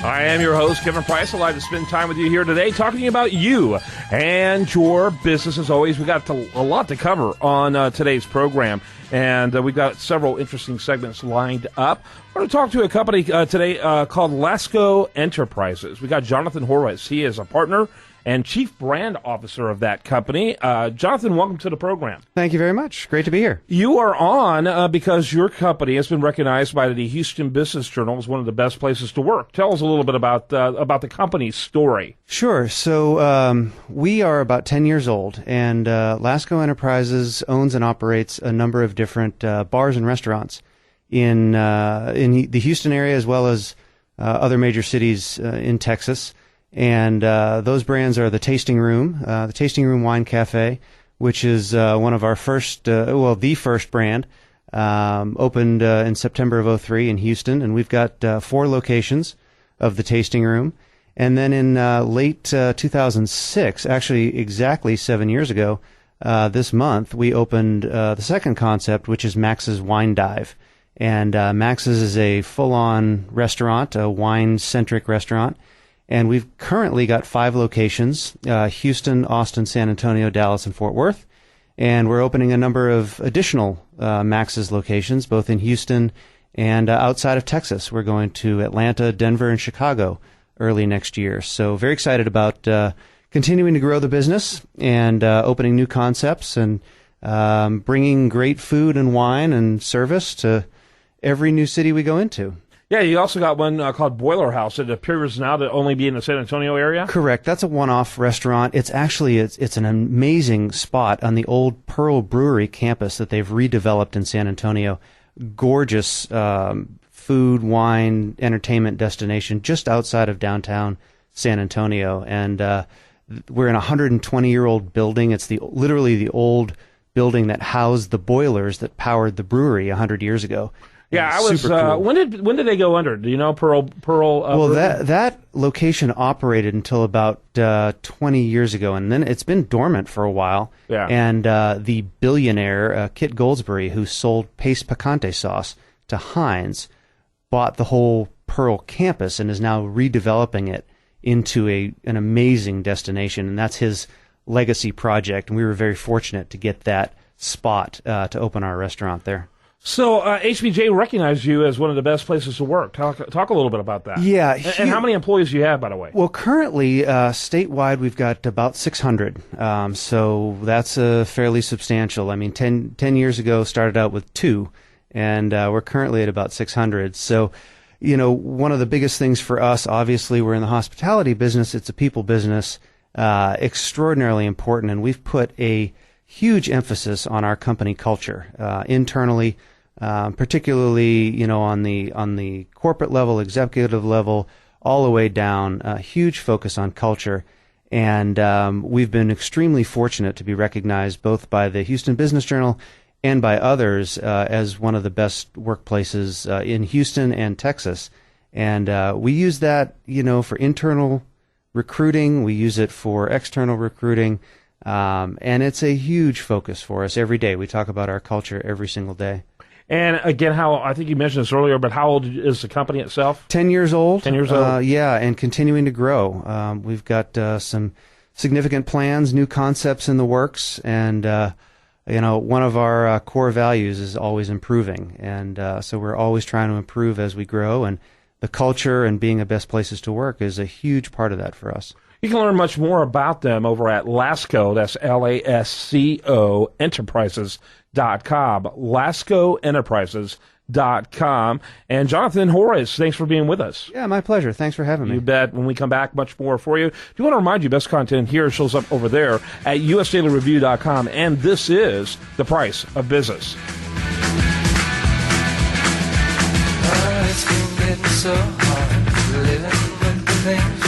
I am your host, Kevin Price. I'd like to spend time with you here today talking about you and your business. As always, we got a lot to cover on today's program, and we've got several interesting segments lined up. We're going to talk to a company today called Lasco Enterprises. We got Jonathan Horwitz. He is a partner and Chief Brand Officer of that company. Jonathan, welcome to the program. Thank you very much. Great to be here. You are on because your company has been recognized by the Houston Business Journal as one of the best places to work. Tell us a little bit about the company's story. Sure. So we are about 10 years old, and Lasco Enterprises owns and operates a number of different bars and restaurants in the Houston area as well as other major cities in Texas. And those brands are the Tasting Room Wine Cafe, which is one of our first, the first brand, opened in September of 2003 in Houston. And we've got 4 locations of the Tasting Room. And then in late 2006, actually exactly 7 years ago, this month, we opened the second concept, which is Max's Wine Dive. And Max's is a full-on restaurant, a wine-centric restaurant. And we've currently got 5 locations, Houston, Austin, San Antonio, Dallas, and Fort Worth. And we're opening a number of additional Max's locations, both in Houston and outside of Texas. We're going to Atlanta, Denver, and Chicago early next year. So very excited about continuing to grow the business and opening new concepts and bringing great food and wine and service to every new city we go into. Yeah, you also got one called Boiler House. It appears now to only be in the San Antonio area. Correct. That's a one-off restaurant. It's actually it's an amazing spot on the old Pearl Brewery campus that they've redeveloped in San Antonio. Gorgeous food, wine, entertainment destination just outside of downtown San Antonio. And we're in a 120-year-old building. It's literally the old building that housed the boilers that powered the brewery 100 years ago. Yeah, I was. Cool. When did they go under? Do you know Pearl? Well, that location operated until about 20 years ago, and then it's been dormant for a while. Yeah. And the billionaire Kit Goldsberry, who sold Pace Picante sauce to Heinz, bought the whole Pearl campus and is now redeveloping it into an amazing destination, and that's his legacy project. And we were very fortunate to get that spot to open our restaurant there. So HBJ recognized you as one of the best places to work. Talk a little bit about that. Yeah. And how many employees do you have, by the way? Well, currently, statewide, we've got about 600. So that's fairly substantial. I mean, 10 years ago, started out with 2, and we're currently at about 600. So, one of the biggest things for us, obviously, we're in the hospitality business. It's a people business, extraordinarily important, and we've put a huge emphasis on our company culture internally, particularly on the corporate level, executive level, all the way down. A huge focus on culture, and we've been extremely fortunate to be recognized both by the Houston Business Journal and by others as one of the best workplaces in Houston and Texas. And we use that, for internal recruiting. We use it for external recruiting. And it's a huge focus for us every day. We talk about our culture every single day. And again, I think you mentioned this earlier, but how old is the company itself? 10 years old. 10 years old. Yeah, and continuing to grow. We've got some significant plans, new concepts in the works, and one of our core values is always improving. And so we're always trying to improve as we grow, and the culture and being the best places to work is a huge part of that for us. You can learn much more about them over at Lasco, that's LASCO, Enterprises.com, LascoEnterprises.com. And Jonathan Horwitz, thanks for being with us. Yeah, my pleasure. Thanks for having me. You bet. When we come back, much more for you. Do want to remind you, best content here shows up over there at USDailyReview.com, and this is The Price of Business. It's been getting so hard living with the things